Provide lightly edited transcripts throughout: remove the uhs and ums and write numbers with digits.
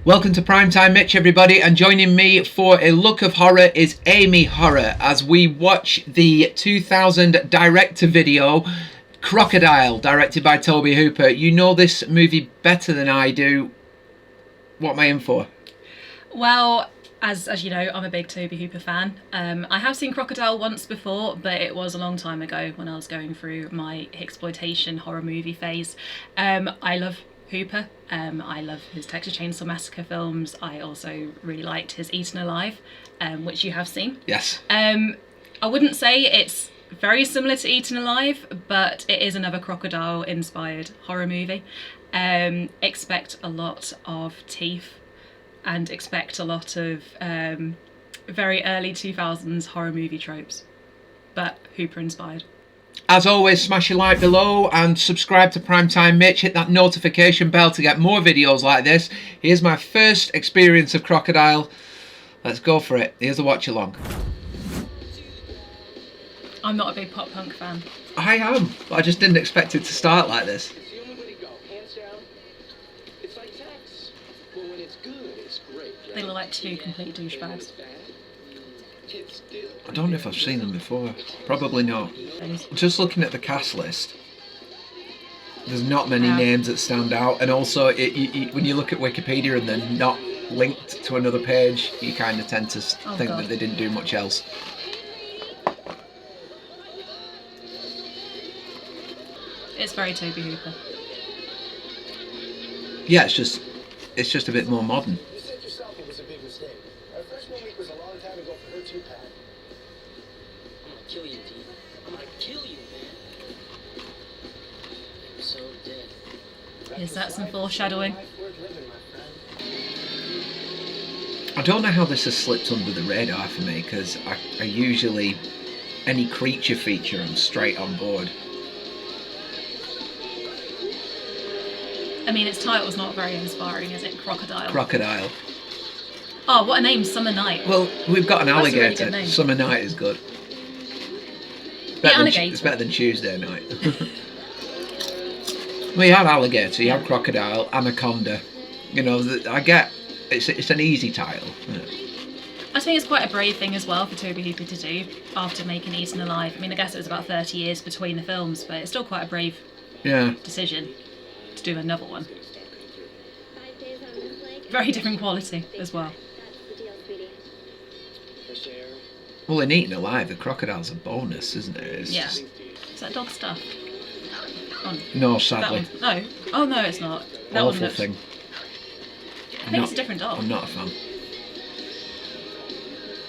Welcome to Primetime Mitch, everybody, and joining me for a look of horror is Amy Horror as we watch the 2000 direct-to-video Crocodile, directed by Tobe Hooper. You know this movie better than I do. What am I in for? Well, as you know, I'm a big Tobe Hooper fan. I have seen Crocodile once before, but it was a long time ago when I was going through my exploitation horror movie phase. I love Hooper. I love his Texas Chainsaw Massacre films. I also really liked his Eaten Alive, which you have seen. Yes. I wouldn't say it's very similar to Eaten Alive, but it is another crocodile-inspired horror movie. Expect a lot of teeth and expect a lot of very early 2000s horror movie tropes, but Hooper-inspired. As always, smash your like below and subscribe to Primetime Mitch. Hit that notification bell to get more videos like this. Here's my first experience of Crocodile. Let's go for it. Here's the watch-along. I'm not a big pop punk fan. I am, but I just didn't expect it to start like this. They look like two complete douchebags. I don't know if I've seen them before. Probably not. Just looking at the cast list, there's not many names that stand out, and also when you look at Wikipedia and they're not linked to another page, you kind of tend to think that they didn't do much else. It's very Tobe Hooper. Yeah, it's just a bit more modern. Is that some foreshadowing? I don't know how this has slipped under the radar for me, because I usually, any creature feature, I'm straight on board. I mean, its title's not very inspiring, is it? Crocodile. Crocodile. Oh, what a name, Summer Night. Well, we've got an alligator. That's a really good name. Summer Night is good. It's better than Tuesday night. Well, you have alligator, you have crocodile, anaconda. You know, I get it's an easy title. Yeah. I think it's quite a brave thing as well for Tobe Hooper to do after making Eaten Alive. I mean, I guess it was about 30 years between the films, but it's still quite a brave decision to do another one. Very different quality as well. Well, in Eaten Alive, the crocodile's a bonus, isn't it? Is that dog stuff? No, sadly. No. Oh no, it's not. That awful thing. I think it's a different dog. I'm not a fan.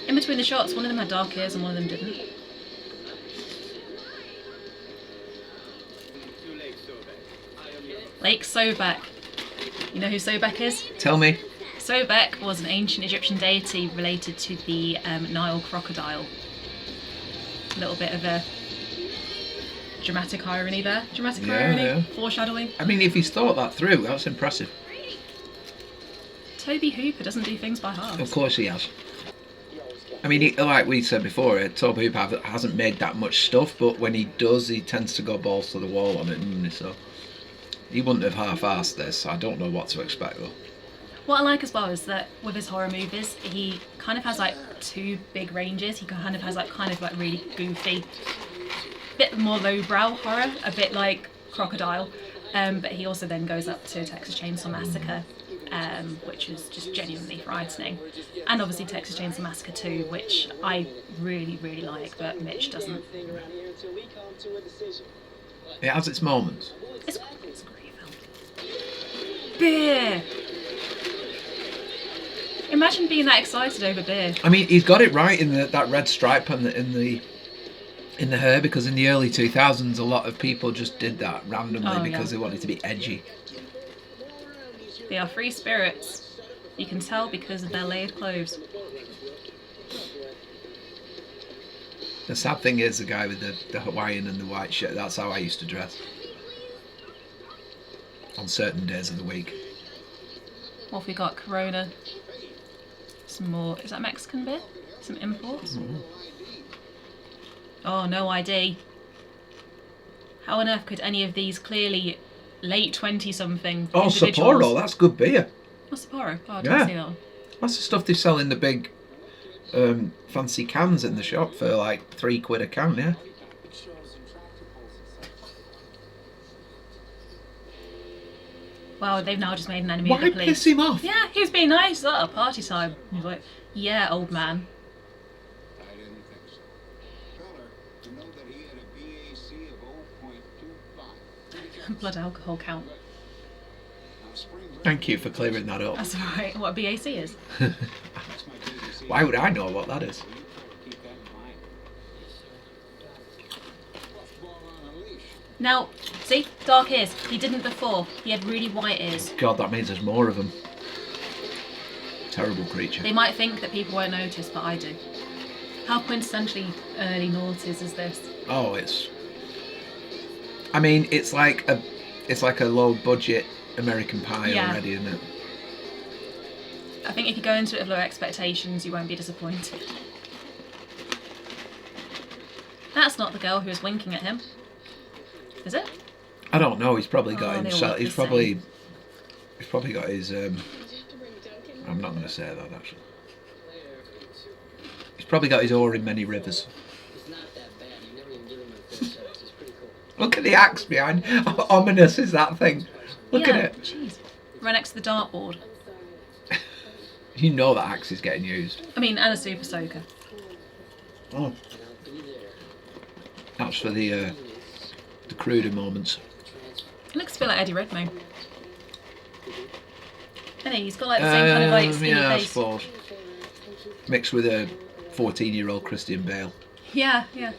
In between the shots, one of them had dark ears and one of them didn't. 𝐒𝐈𝐊𝐄𝐑𝐄. You know who Sobek is? Tell me. Sobek was an ancient Egyptian deity related to the Nile crocodile. A little bit of a dramatic irony there. Dramatic irony? Foreshadowing? I mean, if he's thought that through, that's impressive. Tobe Hooper doesn't do things by half. Of course he has. I mean, like we said before, Tobe Hooper hasn't made that much stuff, but when he does, he tends to go balls to the wall on it, so he wouldn't have half-assed this. I don't know what to expect, though. What I like as well is that with his horror movies, he kind of has like two big ranges. He kind of has like really goofy, bit more lowbrow horror, a bit like Crocodile, but he also then goes up to Texas Chainsaw Massacre, which is just genuinely frightening, and obviously Texas Chainsaw Massacre 2, which I really, really like, but Mitch doesn't. It has its moments. It's a great film. Beer! Imagine being that excited over beer. I mean, he's got it right in that red stripe in the hair, because in the early 2000s, a lot of people just did that randomly because they wanted to be edgy. They are free spirits. You can tell because of their layered clothes. The sad thing is, the guy with the Hawaiian and the white shirt, that's how I used to dress. On certain days of the week. What have we got? Corona. Some more. Is that Mexican beer? Some imports? Oh, no ID. How on earth could any of these clearly late 20-something individuals... Oh, Sapporo, that's good beer. What's the Sapporo? Oh, I didn't see that one. That's the stuff they sell in the big fancy cans in the shop for like £3 a can, yeah. Wow, they've now just made an enemy of Why the police. piss him off? Yeah, he was being nice. Oh, party time. He's like, yeah, old man. I didn't think so. Feller, to know that he had a BAC of 0.25. Blood alcohol count. Now, spring break, Thank you for clearing that up. That's alright. What a BAC is. that's my BAC. Why would I know what that is? You keep that in mind. Ball on a leash. Now, see? Dark ears. He didn't before. He had really white ears. God, that means there's more of them. Terrible creature. They might think that people won't notice, but I do. How quintessentially early noughties is this? Oh, it's. I mean, it's like a low budget American Pie already, isn't it? I think if you go into it with low expectations, you won't be disappointed. That's not the girl who was winking at him. Is it? I don't know. He's probably got they all himself. look He's the probably. same. He's probably got his. I'm not going to say that actually. He's probably got his oar in many rivers. Look at the axe behind. How ominous is that thing? Look at it. Jeez. Right next to the dartboard. You know that axe is getting used. I mean, and a super soaker. Oh. That's for the cruder moments. It looks a bit like Eddie Redmayne. And he's got like the same kind of like skinny yeah, face. I suppose. Mixed with a 14-year-old Christian Bale. Yeah, yeah.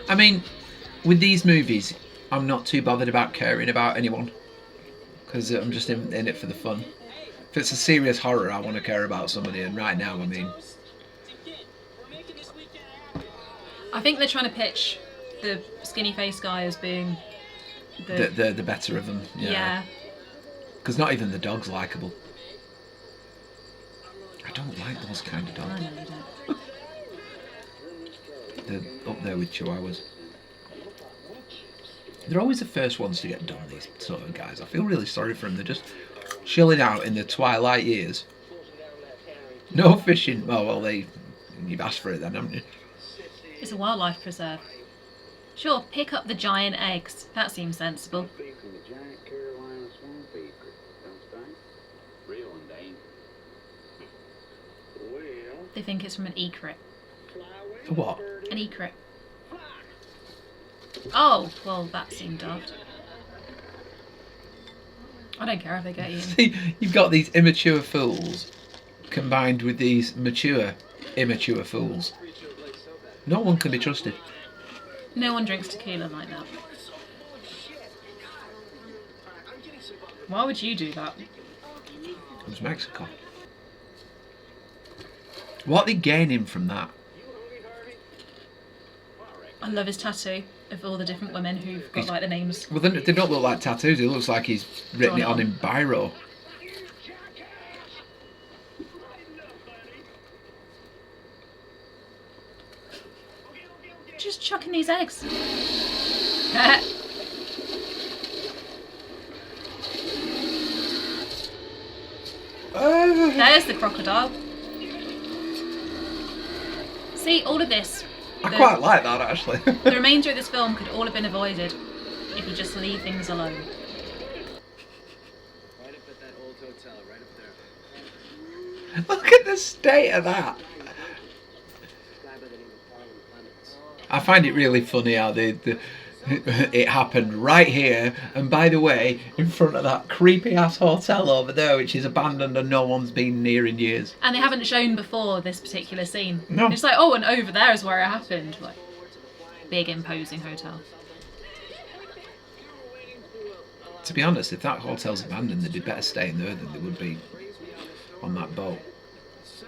I mean, with these movies, I'm not too bothered about caring about anyone. Because I'm just in it for the fun. If it's a serious horror, I want to care about somebody. And right now, I mean... I think they're trying to pitch the skinny face guy as being The better of them. Yeah. Because not even the dog's likeable. I don't like those kind of I dogs. know you don't. They're up there with chihuahuas. They're always the first ones to get done, these sort of guys. I feel really sorry for them. They're just chilling out in their twilight years. No fishing. Oh, well, you've asked for it then, haven't you? It's a wildlife preserve. Sure, pick up the giant eggs. That seems sensible. They think it's from an 𝐒𝐿. For what? An 𝐒𝐿. Oh, well, that seemed daft. I don't care if they get eaten. See, you've got these immature fools combined with these mature, immature fools. No one can be trusted. No one drinks tequila like that. Why would you do that? It was Mexico. What are they gaining from that? I love his tattoo of all the different women who've got like the names. Well, they don't look like tattoos. It looks like he's written it on in biro. Just chucking these eggs. There's the crocodile. See, all of this. I quite like that, actually. The remainder of this film could all have been avoided if you just leave things alone. Right up at that old hotel, right up there. Look at the state of that. I find it really funny how it happened right here, and by the way, in front of that creepy ass hotel over there, which is abandoned and no one's been near in years. And they haven't shown before this particular scene. No. It's like, oh, and over there is where it happened. Like, big imposing hotel. To be honest, if that hotel's abandoned, they'd be better staying there than they would be on that boat. So,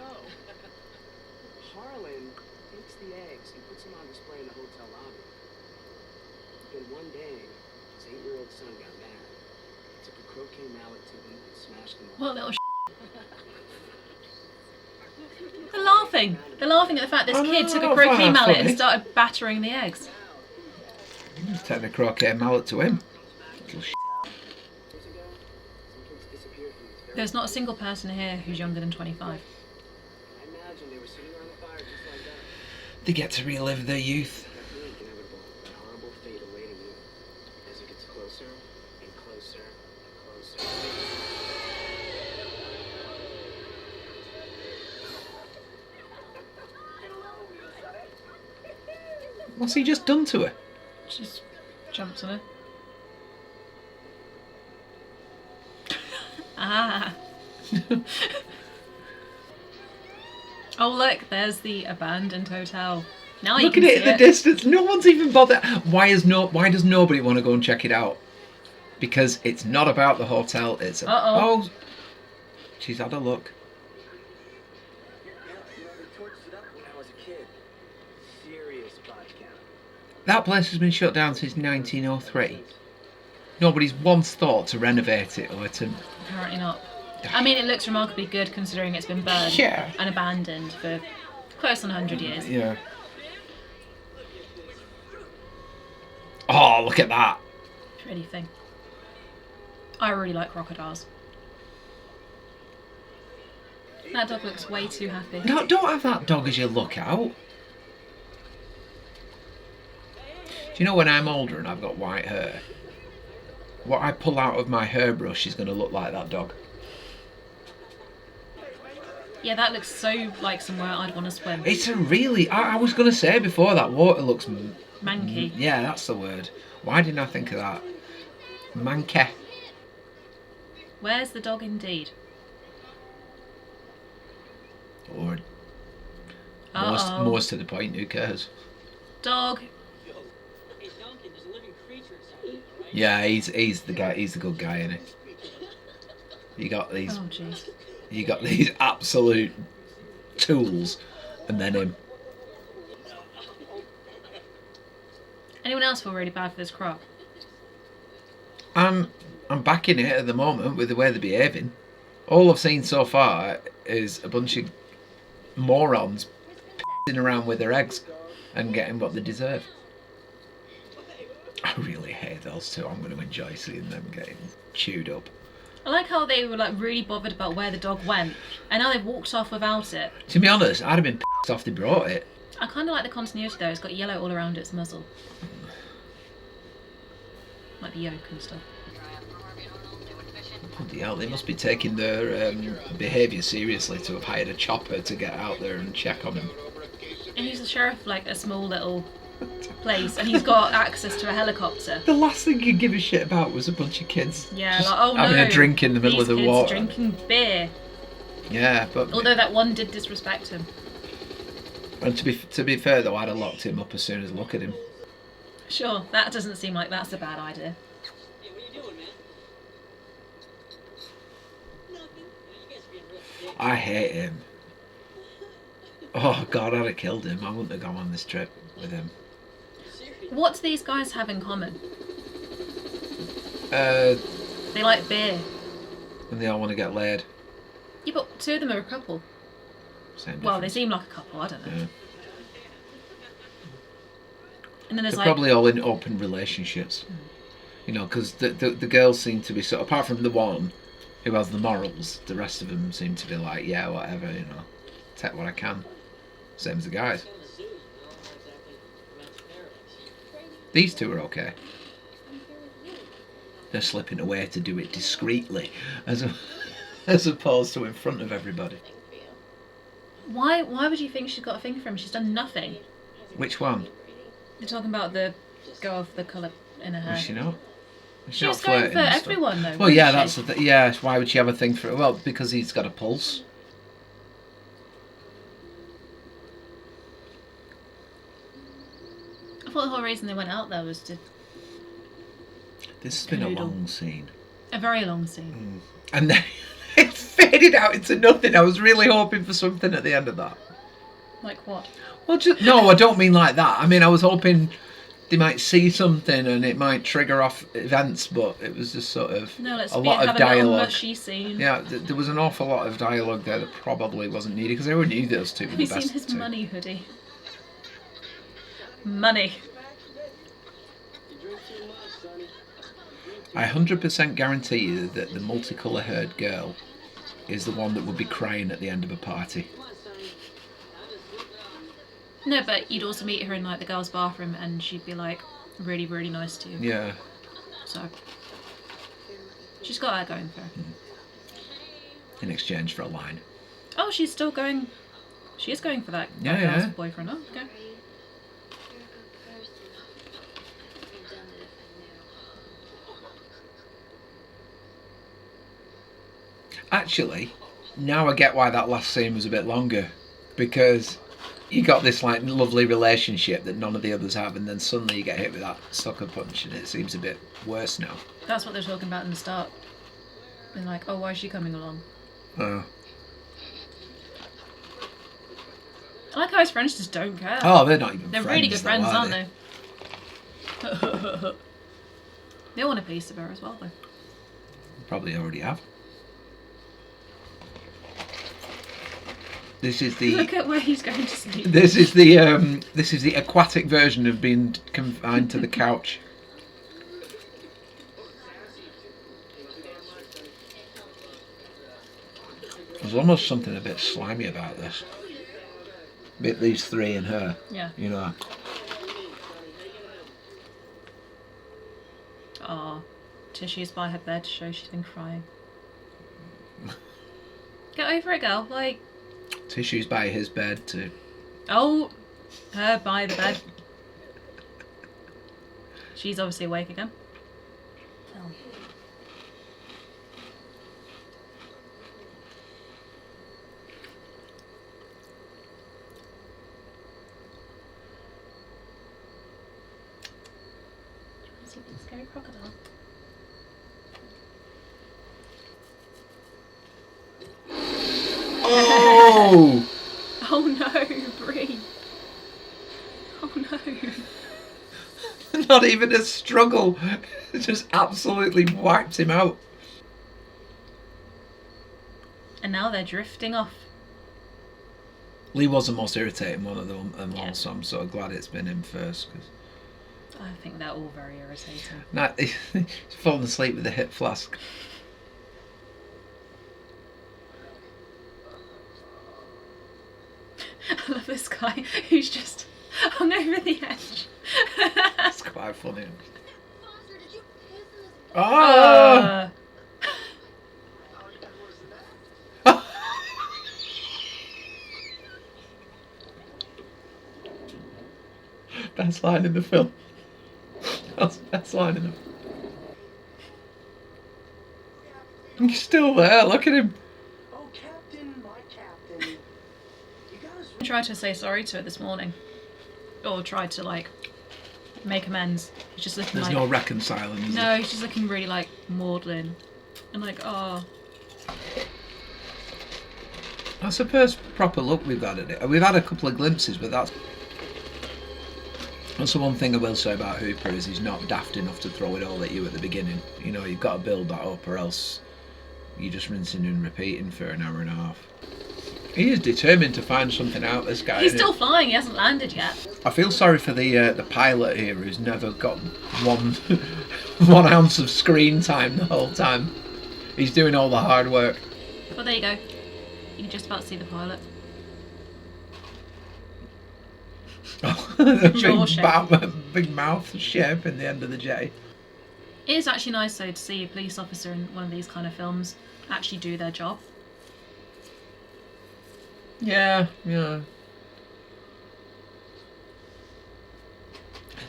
Harlan takes the eggs and puts them on display in the hotel lobby. Then one day, his 8-year-old son got mad. He took a croquet mallet to him and smashed them all. What a little They're laughing. They're laughing at the fact this kid took a croquet mallet and started battering the eggs. Taking a croquet mallet to him. Little There's not a single person here who's younger than 25. I imagine they were sitting around the fire just like that. They get to relive their youth. That feeling inevitable, that horrible fate awaiting you as it gets closer and closer and closer. What's he just done to her? Just jumped on her. Ah. Oh look, there's the abandoned hotel. Now you Look can at it see in the distance. No one's even bothered. Why does nobody want to go and check it out? Because it's not about the hotel. It's oh, she's had a look. Yeah, you know, they torched it up when I was a kid. Serious body count. That place has been shut down since 1903. Nobody's once thought to renovate it or to... Apparently not. I mean, it looks remarkably good considering it's been burned and abandoned for close on 100 years. Yeah. Oh, look at that. Pretty thing. I really like crocodiles. That dog looks way too happy. No, don't have that dog as your lookout. Do you know when I'm older and I've got white hair, what I pull out of my hairbrush is going to look like that dog. Yeah, that looks so like somewhere I'd want to swim. It's a really... I was going to say before, that water looks... Manky. Yeah, that's the word. Why didn't I think of that? Manke. Where's the dog indeed? Or Uh-oh. most to the point, who cares? Dog. Hey Duncan, there's a living creature inside you, right? Yeah, he's the guy. He's the good guy, isn't he? You got these. Oh jeez. You got these absolute tools, and then him. Anyone else feel really bad for this croc? I'm backing it at the moment with the way they're behaving. All I've seen so far is a bunch of morons pissing around with their eggs and getting what they deserve. I really hate those two. I'm going to enjoy seeing them getting chewed up. I like how they were like really bothered about where the dog went, and now they've walked off without it. To be honest, I'd have been pissed off they brought it. I kind of like the continuity though. It's got yellow all around its muzzle, like the yolk and stuff. Bloody hell, they must be taking their behaviour seriously to have hired a chopper to get out there and check on them. And he's the sheriff of like a small little place, and he's got access to a helicopter. The last thing you give a shit about was a bunch of kids Yeah, just like oh no, having a drink in the middle of the kids water. drinking beer. Yeah, but Although that one did disrespect him. and to be fair though, I'd have locked him up as soon as I look at him. Sure, that doesn't seem like that's a bad idea. Hey, what are you doing, man? Nothing. You guys are being real dicks. I hate him. Oh god, I'd have killed him. I wouldn't have gone on this trip with him. Seriously. What do these guys have in common? And They like beer. they all want to get laid. Yeah, but two of them are a couple. Same Well, they difference. seem like a couple, I don't know. Yeah. And then there's They're like... probably all in open relationships. You know, because the girls seem to be sort of, apart from the one who has the morals, the rest of them seem to be like, yeah, whatever, you know, take what I can. Same as the guys. In the zoos, they're all not exactly around paradise. These two are okay. They're slipping away to do it discreetly, as opposed to in front of everybody. Why would you think she's got a thing for him? She's done nothing. Which one? You're talking about the girl of the colour in her hair. Was she not? She was going for and stuff? everyone though. Well, yeah, wasn't that's the yeah. Why would she have a thing for? Well, because he's got a pulse. I thought the whole reason they went out there was to... This has been a Canoodle. long scene, A very long scene. and then it faded out into nothing. I was really hoping for something at the end of that. Like what? Well, just no, I don't mean like that. I mean, I was hoping they might see something and it might trigger off events, but it was just sort of No, let's a be, lot have of a little dialogue. mushy scene. Yeah, there was an awful lot of dialogue there that probably wasn't needed because everyone knew those two were Have the you seen best his two. money hoodie? Money. You drink too much, sonny. I 100% guarantee you that the multicolour haired girl is the one that would be crying at the end of a party. No, but you'd also meet her in like the girls' bathroom, and she'd be like really, really nice to you. Yeah. So she's got that going for her. In exchange for a line. Oh, she's still going. She is going for that. Yeah, that girl's yeah. boyfriend. Oh, okay. Actually, now I get why that last scene was a bit longer, because you got this like lovely relationship that none of the others have, and then suddenly you get hit with that sucker punch, and it seems a bit worse now. That's what they're talking about in the start. And like, oh, why is she coming along? Oh. I like how his friends just don't care. Oh, they're not even They're friends. really good friends, though, aren't they? They want a piece of her as well, though. Probably already have. This is the. Look at where he's going to sleep. This is the aquatic version of being confined to the couch. There's almost something a bit slimy about this. Bit these three and her. Yeah. You know. Aw. Tissues by her bed to show she's been crying. Get over it, girl. Like. Tissues by his bed too. Oh, her by the bed. She's obviously awake again. Oh. See the scary crocodile. Oh! Oh no, Brie. Oh no. Not even a struggle. It just absolutely wiped him out. And now they're drifting off. Lee was the most irritating one of them all, Yeah. so I'm sort of glad it's been him first. Cause... I think they're all very irritating. Nah, he's fallen asleep with a hip flask. I love this guy who's just hung over the edge. It's quite funny. Oh! Best line in the film. That's the best line in the film. He's still there, look at him. Oh, Captain, my Captain. You gotta I tried to say sorry to her this morning. Or tried to, like, make amends. He's just looking There's like... no reconciling, is No, there? he's just looking really, like, maudlin. And like, oh... That's the first proper look we've had at it. We've had a couple of glimpses, but that's the one thing I will say about Hooper is he's not daft enough to throw it all at you at the beginning. You know, you've got to build that up, or else you're just rinsing and repeating for an hour and a half. He is determined to find something out, this guy. He's isn't still he? flying, he hasn't landed yet. I feel sorry for the pilot here who's never got one 1 ounce of screen time the whole time. He's doing all the hard work. Well, there you go. You can just about see the pilot. Jaw shape. Big mouth shape in the end of the J. It is actually nice, though, to see a police officer in one of these kind of films actually do their job. Yeah, yeah.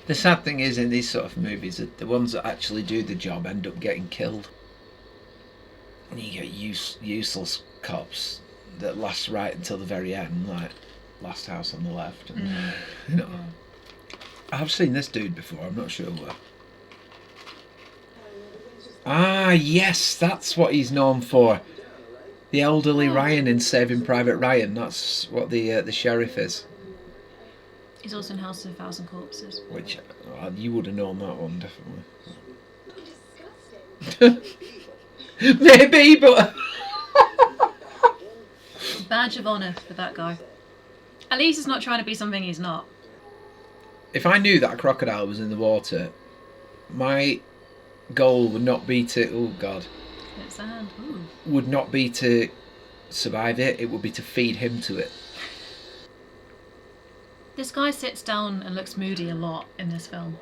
The sad thing is in these sort of movies that the ones that actually do the job end up getting killed. And you get useless cops that last right until the very end, like Last House on the Left. And, you know, I've seen this dude before. I'm not sure where. Ah, yes, that's what he's known for. The elderly Ryan in Saving Private Ryan. That's what the sheriff is. He's also in House of a Thousand Corpses. Which you would have known that one definitely. Maybe, but Badge of honour for that guy. At least he's not trying to be something he's not. if I knew that a crocodile was in the water, my goal would not be to would not be to survive it, it would be to feed him to it. This guy sits down and looks moody a lot in this film.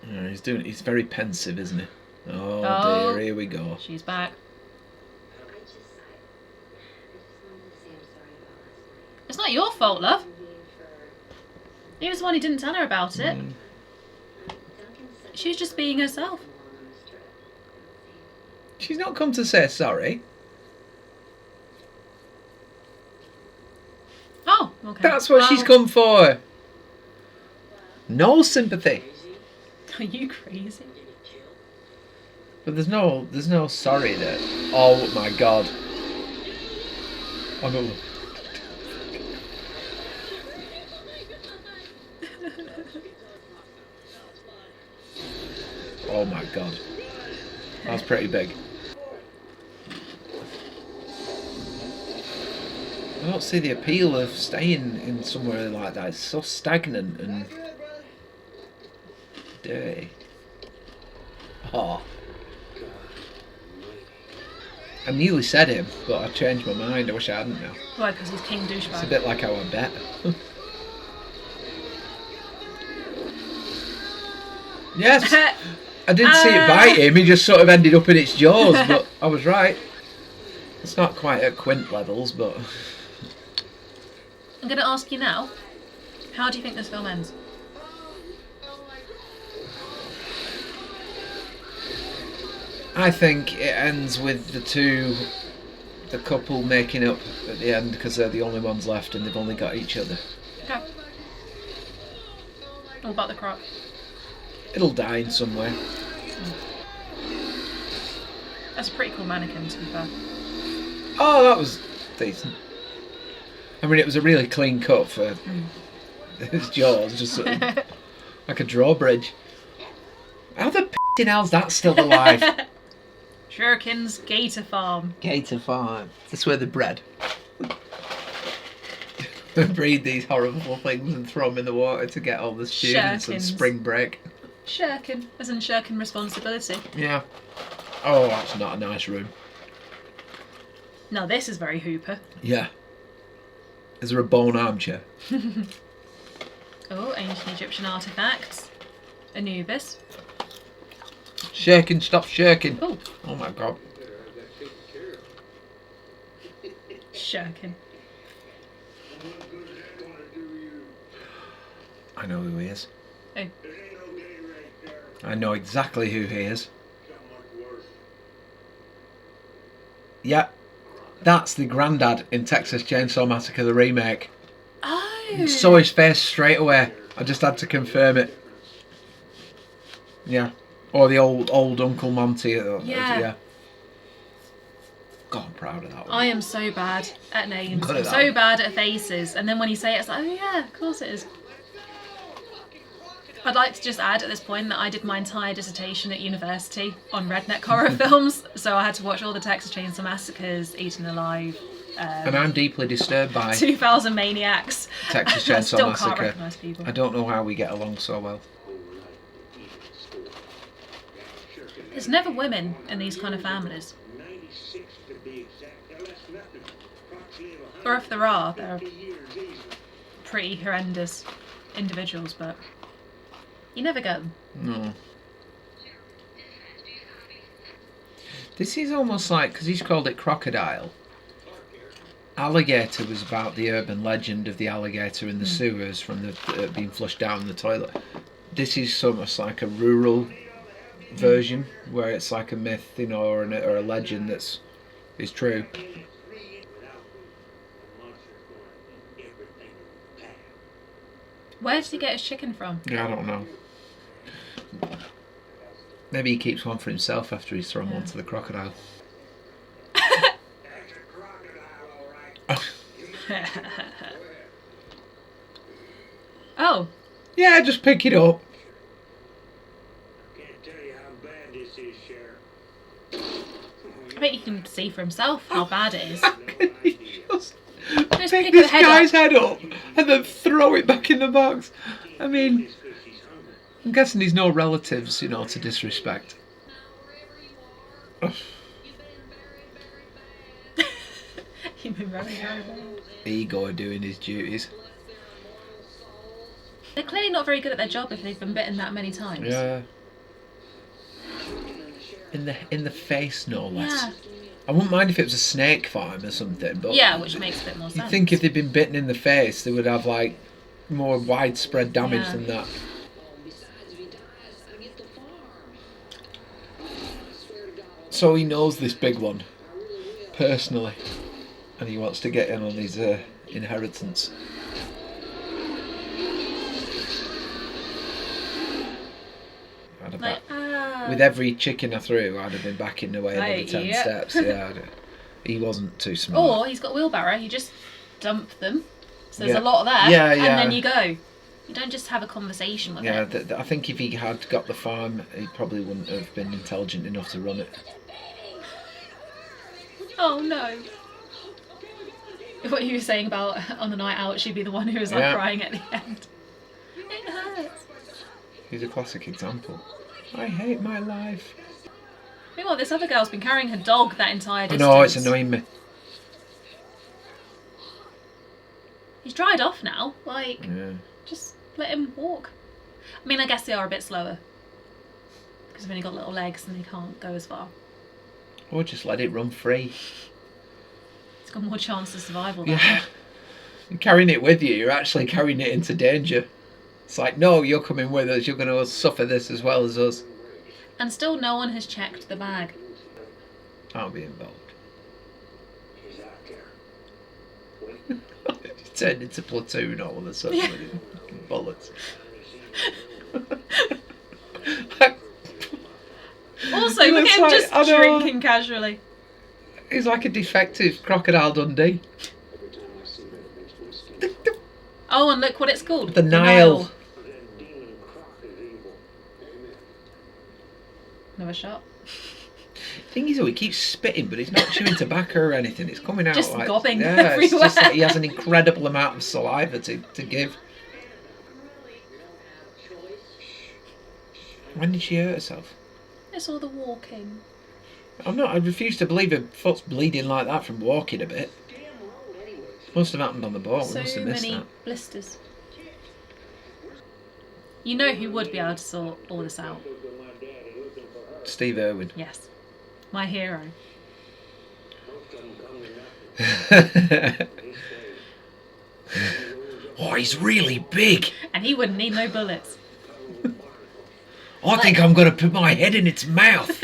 Yeah, he's very pensive, isn't he? Oh, Oh. dear, here we go. She's back. It's not your fault, love. He was the one who didn't tell her about it. She was just being herself. She's not come to say sorry. Oh, okay. That's what she's come for. No sympathy. Are you crazy? But there's no sorry there. Oh my god. Oh no. Oh my god. That's pretty big. I don't see the appeal of staying in somewhere like that. It's so stagnant and dirty. Oh. I nearly said him, but I changed my mind. I wish I hadn't now. Why? Because he's king It's a douchebag. bit like how I bet. Yes! I didn't see it bite him, he just sort of ended up in its jaws, but I was right. It's not quite at Quint levels, but... I'm going to ask you now, how do you think this film ends? I think it ends with the couple making up at the end because they're the only ones left and they've only got each other. Okay. What about the croc? It'll die in some way. That's a pretty cool mannequin, to be fair. Oh, that was decent. I mean, it was a really clean cut for his jaws, just sort of like a drawbridge. How the hell's that still alive? 𝐒𝐿𝐿𝐄𝐑𝐈𝐁𝐿𝐄𝐑𝐄 Gator Farm. That's where they bred. Breed these horrible things and throw them in the water to get all the students and Shirkins. spring break. Shirking, as in shirking responsibility. Yeah. Oh, that's not a nice room. Now this is very Hooper. Yeah. Is there a bone armchair? Oh, ancient Egyptian artifacts. Anubis. Shaking, stop shaking. Oh, Oh my god. shirking. I know who he is. Oh, I know exactly who he is. Yeah. That's the granddad in Texas Chainsaw Massacre, the remake. oh. Saw his face straight away. I just had to confirm it. Yeah. Or the old Uncle Monty. Yeah. God, I'm proud of that one. I am so bad at names. Good I'm at so that. bad at faces. And then when you say it, it's like, oh yeah, of course it is. I'd like to just add at this point that I did my entire dissertation at university on redneck horror films, so I had to watch all the Texas Chainsaw Massacres, Eaten Alive, And I'm deeply disturbed by 2000 Maniacs. Texas I Chainsaw still Massacre. can't recognise people. I don't know how we get along so well. There's never women in these kind of families. Or if there are, they're pretty horrendous individuals, but you never get them. No. This is almost like, because he's called it Crocodile. Alligator was about the urban legend of the alligator in the sewers from the being flushed down the toilet. This is almost like a rural version where it's like a myth, you know, or a legend that's is true. Where did he get his chicken from? Yeah, I don't know. Maybe he keeps one for himself after he's thrown one to the crocodile. Oh, Yeah, just pick it up. Can't tell you how bad this is, Sheriff. I bet you can see for himself how bad it is. He just Just pick pick this the head guy's up. head up and then throw it back in the box. I mean, I'm guessing he's no relatives, you know, to disrespect. You've been very, very bad. Igor doing his duties. They're clearly not very good at their job if they've been bitten that many times. Yeah. In the face, no less. Yeah. I wouldn't mind if it was a snake farm or something, but Yeah, which makes a bit more sense. you'd think if they'd been bitten in the face, they would have like more widespread damage Yeah. than that. So he knows this big one personally, and he wants to get in on his inheritance. I'd have Like, with every chicken I threw, I'd have been backing away another Right, 10 yeah. steps. Yeah, he wasn't too smart. Or he's got a wheelbarrow, you just dump them. So there's Yeah. a lot there, Yeah, and yeah. then you go. You don't just have a conversation with Yeah, it. I think if he had got the farm, he probably wouldn't have been intelligent enough to run it. Oh no. What you were saying about on the night out, she'd be the one who was like Yeah. crying at the end. It hurts. He's a classic example. I hate my life. Meanwhile, this other girl's been carrying her dog that entire I distance. know, it's annoying me. He's dried off now. Like, Yeah. just let him walk. I mean, I guess they are a bit slower. Because they've only got little legs and they can't go as far. Or just let it run free. It's got more chance of survival that Yeah. way. You're carrying it with you, you're actually carrying it into danger. It's like, no, you're coming with us, you're going to suffer this as well as us. And still no one has checked the bag. I'll be involved. He's out there. It turned into Platoon all of a sudden Yeah. with his fucking bullets. Also, He look looks at him like- just I know. drinking casually. He's like a defective Crocodile Dundee. Every time I see that mixed whiskey, Oh, and look what it's called. The Nile. that demon croc is evil. Amen. Another shot. Thing is, though, he keeps spitting, but he's not chewing tobacco or anything. It's coming out Just like gobbing yeah, it's just everywhere. like he has an incredible amount of saliva to give. When did she hurt herself? It's all the walking. I'm not. I refuse to believe her foot's bleeding like that from walking a bit. Must have happened on the boat. We So must have missed many that. blisters. You know who would be able to sort all this out? Steve Irwin. Yes. My hero. Oh, he's really big. And he wouldn't need no bullets. I think I'm going to put my head in its mouth.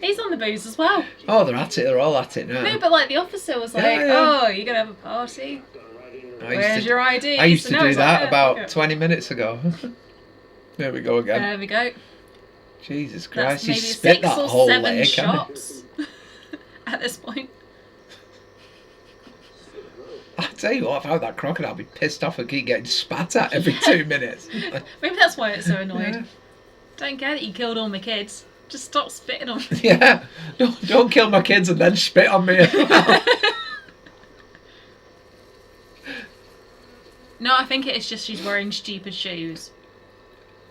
He's on the booze as well. Oh, they're at it. They're all at it now. No, but like the officer was like, Yeah, yeah. "Oh, you're gonna have a party? Where's your ID?" I used So to now do he's like, that "Yeah, about fuck it." 20 minutes ago. There we go again. There we go. Jesus That's Christ, he maybe spit 6 that or whole 7 leg. shots at this point. I tell you what, if I had that crocodile, I'd be pissed off and keep getting spat at every 2 minutes. Maybe that's why it's so annoyed. Yeah. Don't care that you killed all my kids. Just stop spitting on me. Yeah, don't kill my kids and then spit on me as well. No, I think it is just she's wearing stupid shoes.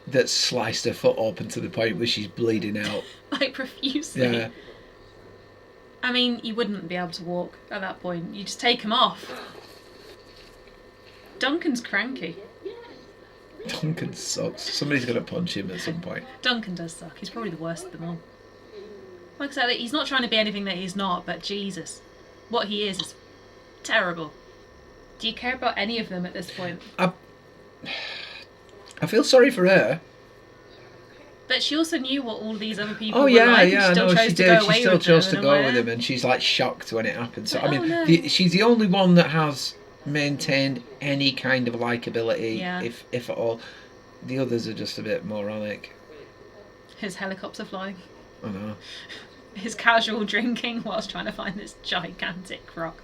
That sliced her foot open to the point where she's bleeding out. Like profusely. Yeah. I mean, you wouldn't be able to walk at that point. You just take them off. Duncan's cranky. Duncan sucks. Somebody's going to punch him at some point. Duncan does suck. He's probably the worst of them all. Like I said, he's not trying to be anything that he's not, but Jesus. What he is terrible. Do you care about any of them at this point? I feel sorry for her. But she also knew what all these other people Oh were yeah, like, yeah, and she still no, chose she to did. go She away still with chose them, to and go I'm with like, him, and she's like shocked when it happens. So, Like, I mean, oh, no. she's the only one that has maintained any kind of likability, Yeah. if at all. The others are just a bit moronic. His helicopter flying. I know. His casual drinking whilst trying to find this gigantic croc.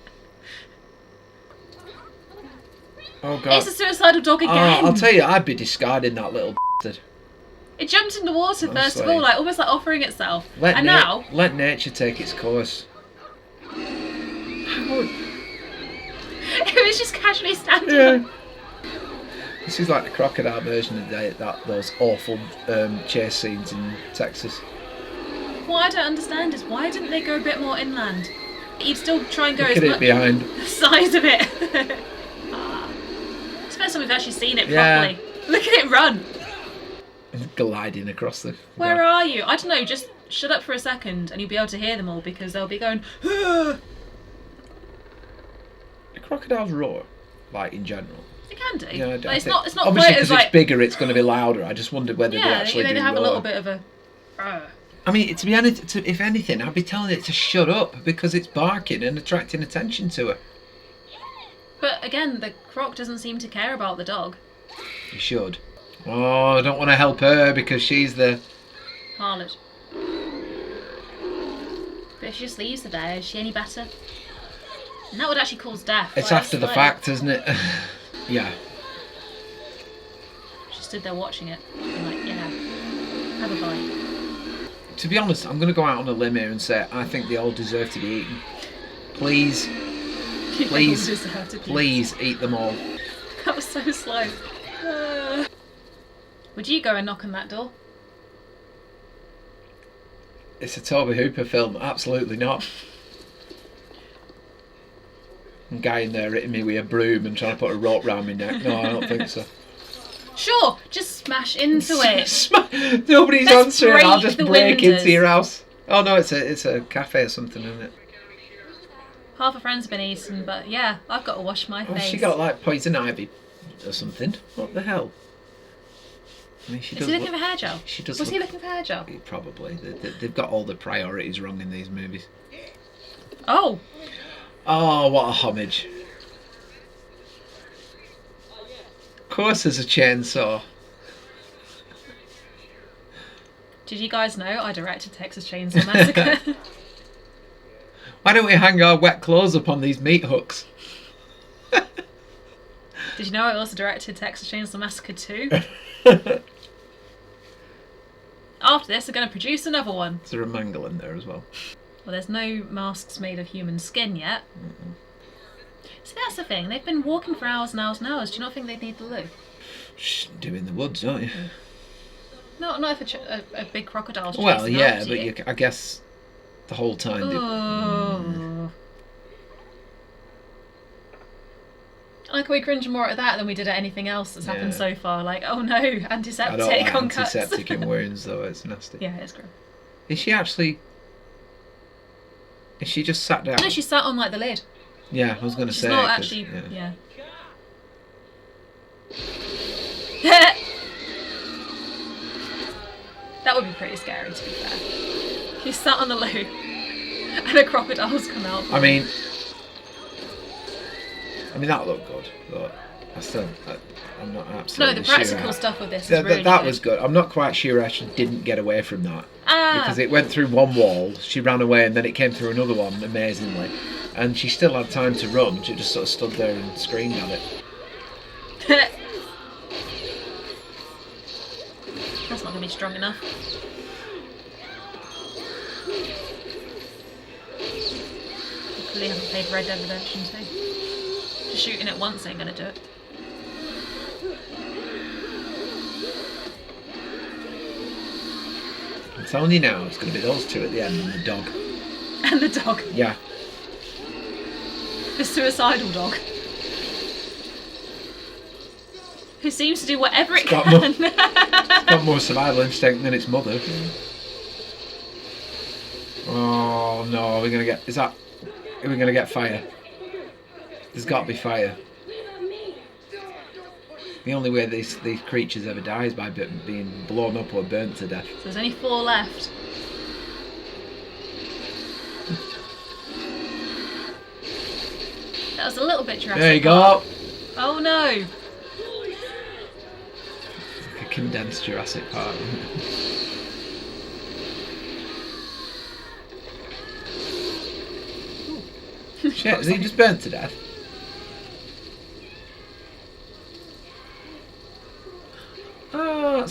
Oh god. It's a suicidal dog again. I'll tell you, I'd be discarding that little bastard. It jumped in the water first of Honestly. all, like almost like offering itself. Let and now let nature take its course. it was just casually standing Yeah. up. This is like the crocodile version of those awful chase scenes in Texas. What I don't understand is why didn't they go a bit more inland? He'd still try and go Look as at it much behind. the size of it. It's the first time we've actually seen it Yeah. properly. Look at it run. Gliding across the... Where are you? I don't know, just shut up for a second and you'll be able to hear them all because they'll be going, "Ah." The crocodiles roar, like, in general. They can do. Yeah, But it's not obviously quite because as like... it's bigger, it's going to be louder. I just wondered whether they Yeah, actually they do have a roar. little bit of a... "Ah." I mean, to be honest, if anything, I'd be telling it to shut up because it's barking and attracting attention to her. But again, the croc doesn't seem to care about the dog. You should. Oh, I don't want to help her because she's the... Harlot. But if she just leaves her there, is she any better? And that would actually cause death. It's Like, after the that's fact, isn't it? Yeah. She stood there watching it, being like, yeah, have a bite. To be honest, I'm going to go out on a limb here and say I think they all deserve to be eaten. Please, please, They all deserve to be please eat them all. eaten. That was so slow. Would you go and knock on that door? It's a Tobe Hooper film. Absolutely not. Some guy in there hitting me with a broom and trying to put a rope round my neck. No, I don't think so. Sure, just smash into it. Nobody's Let's answering. I'll break just the break windows. into your house. Oh no, it's a cafe or something, isn't it? Half her friends have been eaten, but yeah, I've got to wash my Oh, face. she got like poison ivy or something. What the hell? I mean, she Is does he looking look- for hair gel? She does. Was he look- looking for hair gel? Probably. They've got all the priorities wrong in these movies. Oh, Oh, what a homage. Of course there's a chainsaw. did you guys know I directed Texas Chainsaw Massacre? Why don't we hang our wet clothes up on these meat hooks? Did you know I also directed Texas Chainsaw Massacre 2? After this, I'm going to produce another one. Is there a mangle in there as well? Well, there's no masks made of human skin yet. See, that's the thing. They've been walking for hours and hours and hours. Do you not think they'd need the loo? Shh, do in the woods, don't you? Not if a big crocodile's chasing Well, yeah, after but you. I guess the whole time. Oh. I like how we cringe more at that than we did at anything else that's happened Yeah. so far. Like, oh no, I antiseptic don't like on cuts. antiseptic in wounds, though. It's nasty. Yeah, it's gross. Is she actually? Is she just sat down? No, she sat on like the lid. Yeah, I was going to She's say. not 'cause- actually. yeah. Yeah. That would be pretty scary, to be fair. She sat on the loo, and a crocodile's come out. I mean, that looked good, but I'm not absolutely No, the sure. practical stuff with this is That really that good. was good. I'm not quite sure how she didn't get away from that. Ah, Because it went through one wall, she ran away, and then it came through another one, amazingly. And she still had time to run, she just sort of stood there and screamed at it. that's not going to be strong enough. You clearly haven't played Red Dead Redemption 2. Just shooting it once ain't going to do it. I'm telling you now, it's going to be those two at the end and the dog. And the dog. Yeah. The suicidal dog. Who seems to do whatever it got can. It's got more survival instinct than its mother. Oh no, are we going to get... Are we going to get fire? There's got to be fire. The only way these creatures ever die is by being blown up or burnt to death. So there's only 4 left. That was a little bit Jurassic There you Park. go. Oh no! Like a condensed Jurassic Park. Shit, is he just burnt to death? Oh,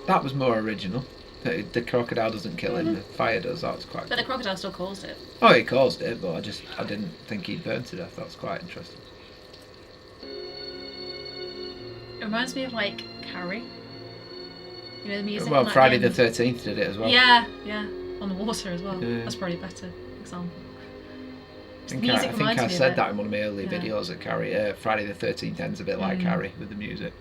that was more original. The crocodile doesn't kill him, the fire does. That was quite But the cool. crocodile still caused it. Oh, he caused it, but I didn't think he'd burn to death. That was quite interesting. It reminds me of like Carrie. You know the music. Well, on, like, Friday the end? 13th did it as well. Yeah, yeah. On the water as well. Yeah. That's probably better. example. I think I said that in one of my early Yeah. videos that Friday the 13th ends a bit like Carrie with the music.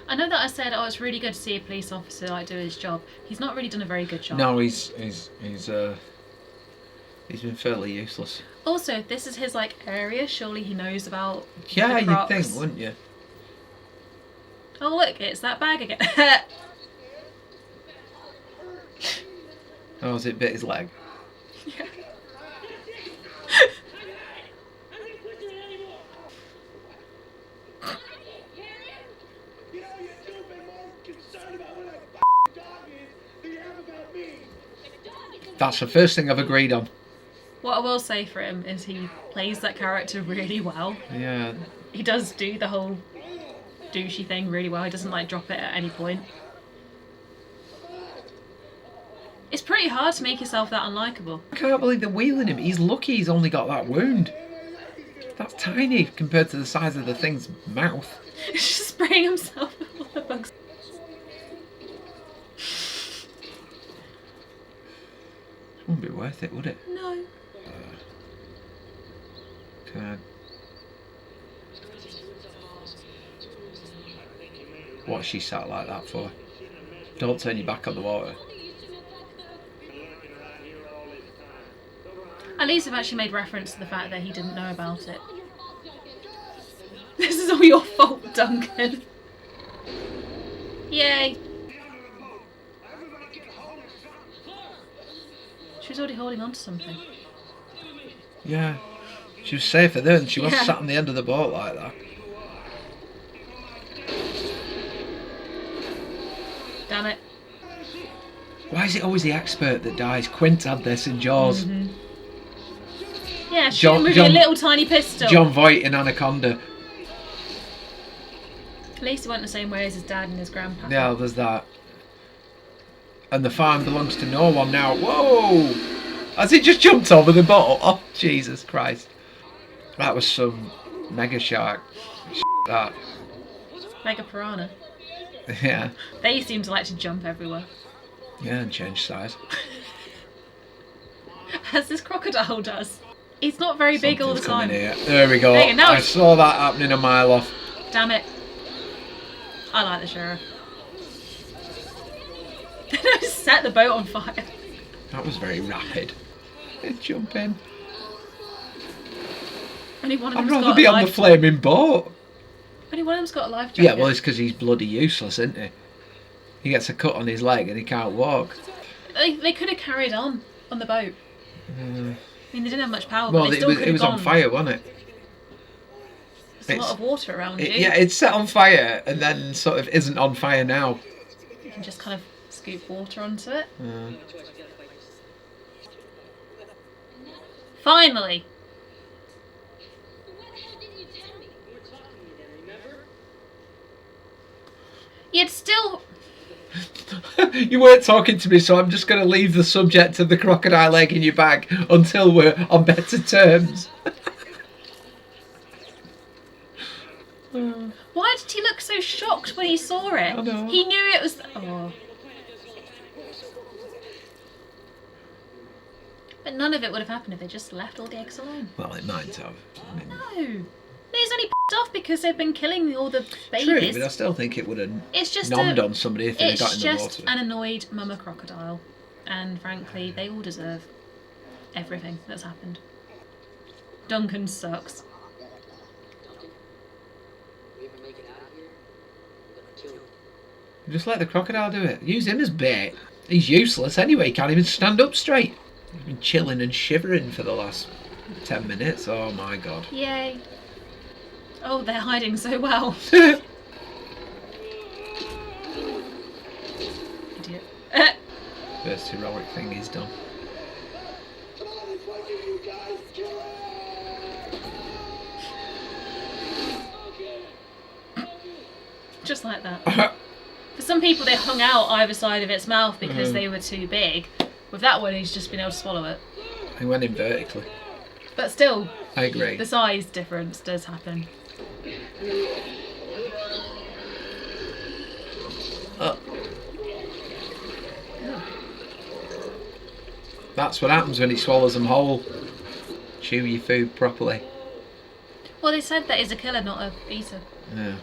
I know that I said, oh, it's really good to see a police officer like do his job. He's not really done a very good job. No, he's been fairly useless. Also, this is his like area. Surely he knows about. Yeah, the you'd Crocs. think, wouldn't you? Oh look, it's that bag again. Oh, has it bit his leg? Yeah. You know, you're stupid, more concerned about what that dog is than you have about me. That's the first thing I've agreed on. What I will say for him is he plays that character really well. Yeah. He does do the whole douchey thing really well. He doesn't like drop it at any point. It's pretty hard to make yourself that unlikable. I can't believe they're wheeling him. He's lucky he's only got that wound. That's tiny compared to the size of the thing's mouth. He's just spraying himself with all the bugs. It wouldn't be worth it, would it? No. God. What's she sat like that for? Don't turn your back on the water. At least I've actually made reference to the fact that he didn't know about it. This is all your fault, Duncan. Yay. She was already holding on to something. Yeah. She was safer there than she was Yeah. sat on the end of the boat like that. Damn it. Why is it always the expert that dies? Quint had this in Jaws. Yeah, shoot him with your little tiny pistol. John Voight in Anaconda. At least he went the same way as his dad and his grandpa. Yeah, there's that. And the farm belongs to no one now. Whoa! Has it just jumped over the boat? Oh, Jesus Christ. That was some mega shark. That. Mega piranha. Yeah. They seem to like to jump everywhere. Yeah, and change size. As this crocodile does. He's not very big all the Something's time. coming here. There we go. There you go, now I it's- saw that happening a mile off. Damn it. I like the sheriff. Just set the boat on fire. That was very rapid. Jump in. Only one of I'd them's rather got be a on the life. flaming boat. Only one of them's got a life jacket. Yeah, well, it's because he's bloody useless, isn't he? He gets a cut on his leg and he can't walk. They could have carried on the boat. I mean, they didn't have much power, Well, but they still could it have was gone. on fire, wasn't it? There's a lot of water around you. Yeah, it's set on fire and then sort of isn't on fire now. You can just kind of scoop water onto it. Finally! You'd still... You weren't talking to me, so I'm just going to leave the subject of the crocodile egg in your bag until we're on better terms. Why did he look so shocked when he saw it? I know. He knew it was... Oh. But none of it would have happened if they just left all the eggs alone. Well, it might have. I mean, No. He's only p***ed off because they've been killing all the babies. true, but I still think it would have It's just nommed on somebody if they It's got in the just water. an annoyed mama crocodile. And frankly, they all deserve everything that's happened. Duncan sucks. We ever make it out of here, we're gonna kill him. Just let the crocodile do it. Use him as bait. He's useless anyway. He can't even stand up straight. He's been chilling and shivering for the last 10 minutes. Oh my god. Yay. Oh, they're hiding so well. Idiot. First heroic thing he's done. Just like that. For some people, they hung out either side of its mouth because they were too big. With that one, he's just been able to swallow it. He went in vertically. But still, I agree. the size difference does happen. Oh. That's what happens when he swallows them whole. Chew your food properly. Well, they said that he's a killer, not a eater. Yeah.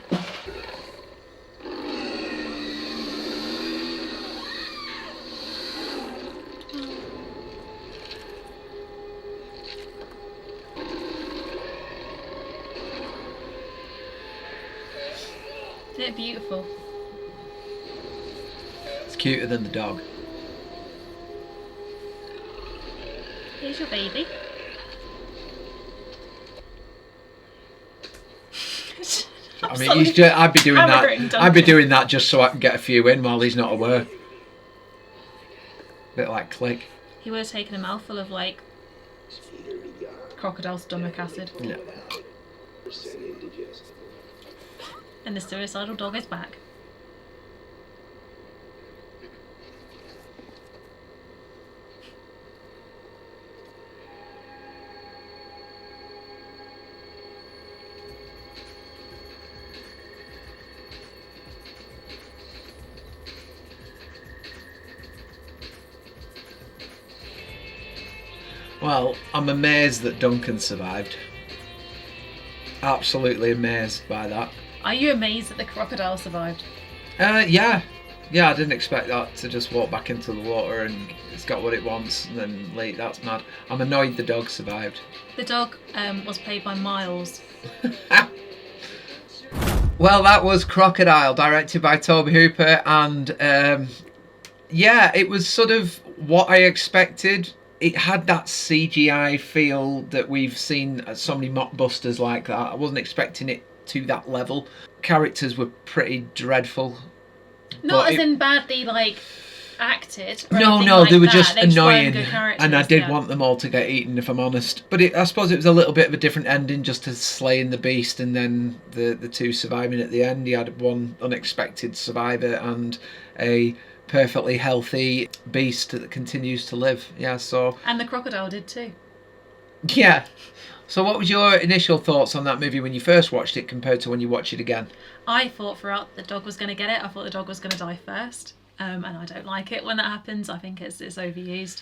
Isn't it beautiful? It's cuter than the dog. Here's your baby. I mean, I'd be doing Hammer-gritting that. I'd be Duncan. doing that just so I can get a few in while he's not aware. Bit like Click. He would have taken a mouthful of like crocodile stomach acid. Yeah. And the suicidal dog is back. Well, I'm amazed that Duncan survived. Absolutely amazed by that. Are you amazed that the crocodile survived? Yeah. Yeah, I didn't expect that to just walk back into the water and it's got what it wants and then leave. That's mad. I'm annoyed the dog survived. The dog was played by Miles. Well, that was Crocodile, directed by Tobe Hooper, and yeah, it was sort of what I expected. It had that CGI feel that we've seen at so many mockbusters like that. I wasn't expecting it to that level. Characters were pretty dreadful. Not but as in badly like acted. Or No, anything no, like they were that. just They weren't annoying, good characters, and I did yeah. want them all to get eaten, if I'm honest. But I suppose it was a little bit of a different ending, just to slaying the beast and then the two surviving at the end. You had one unexpected survivor and a perfectly healthy beast that continues to live. Yeah, so And the crocodile did too. yeah. So what was your initial thoughts on that movie when you first watched it compared to when you watch it again? I thought throughout the dog was going to get it. I thought the dog was going to die first. And I don't like it when that happens. I think it's overused.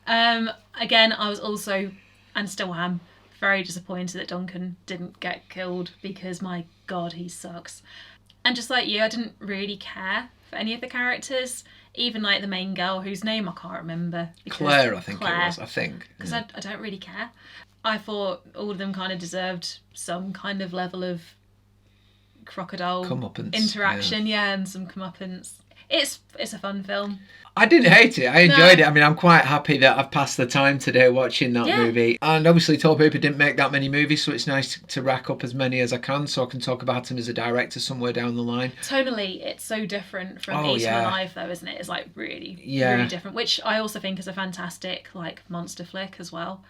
Again, I was also, and still am, very disappointed that Duncan didn't get killed because, my God, he sucks. And just like you, I didn't really care for any of the characters, even like the main girl whose name I can't remember. Claire, I think it was. I think. Because I don't really care. I thought all of them kind of deserved some kind of level of crocodile Comeuppance, interaction, yeah, and some comeuppance. It's a fun film. I didn't hate it. I enjoyed it. I mean, I'm quite happy that I've passed the time today watching that Yeah. movie. And obviously, Tobe Hooper didn't make that many movies, so it's nice to rack up as many as I can so I can talk about him as a director somewhere down the line. Tonally, it's so different from Oh, Eat yeah. Alive, though, isn't it? It's like really, Yeah. really different, which I also think is a fantastic like monster flick as well.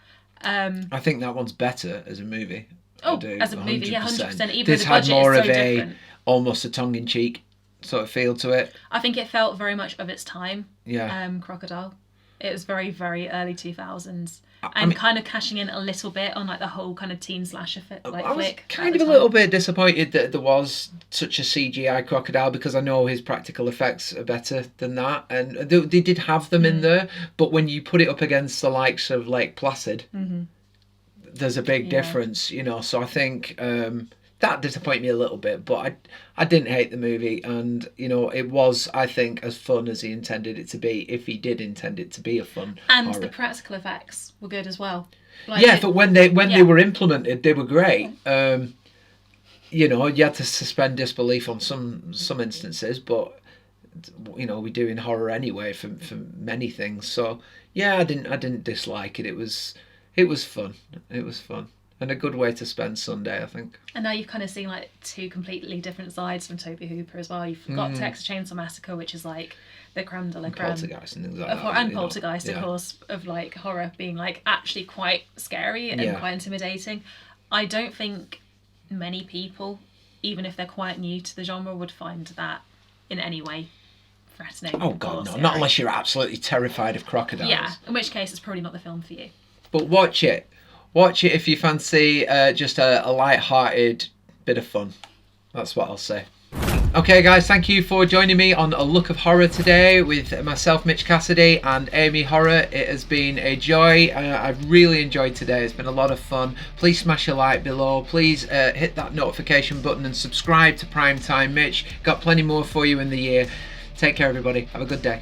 I think that one's better as a movie. Oh, I do, as a movie, yeah, 100%. Even This though the had budget more is so of a different. almost a tongue-in-cheek sort of feel to it. I think it felt very much of its time. Yeah. Crocodile. It was very, very early 2000s. I And mean- kind of cashing in a little bit on like the whole kind of teen slasher I was flick. kind at of the a time. little bit disappointed that there was such a CGI crocodile because I know his practical effects are better than that, and they did have them in there. But when you put it up against the likes of Lake Placid, there's a big difference, you know. So I think that disappointed me a little bit, but I didn't hate the movie, and you know it was, I think, as fun as he intended it to be, if he did intend it to be a fun And horror. the practical effects were good as well. Like Yeah, it- but when they yeah. were implemented, they were great. You know, you had to suspend disbelief on some instances, but you know, we do in horror anyway for many things. So yeah, I didn't dislike it. It was fun. It was fun. And a good way to spend Sunday, I think. And now you've kind of seen like two completely different sides from Tobe Hooper as well. You've got Texas Chainsaw Massacre, which is like the creme de la creme. Poltergeist and things like Of that. horror, and you know. Poltergeist, of Yeah. course, of like horror being like actually quite scary and Yeah. quite intimidating. I don't think many people, even if they're quite new to the genre, would find that in any way threatening. Oh or God, no! scary. Not unless you're absolutely terrified of crocodiles. Yeah, in which case it's probably not the film for you. But watch it. Watch it if you fancy just a light-hearted bit of fun. That's what I'll say. Okay guys, thank you for joining me on A Look of Horror today with myself, Mitch Cassidy, and Amy Horror. It has been a joy. I've really enjoyed today. It's been a lot of fun. Please smash a like below. Please hit that notification button and subscribe to Primetime Mitch. Got plenty more for you in the year. Take care everybody. Have a good day.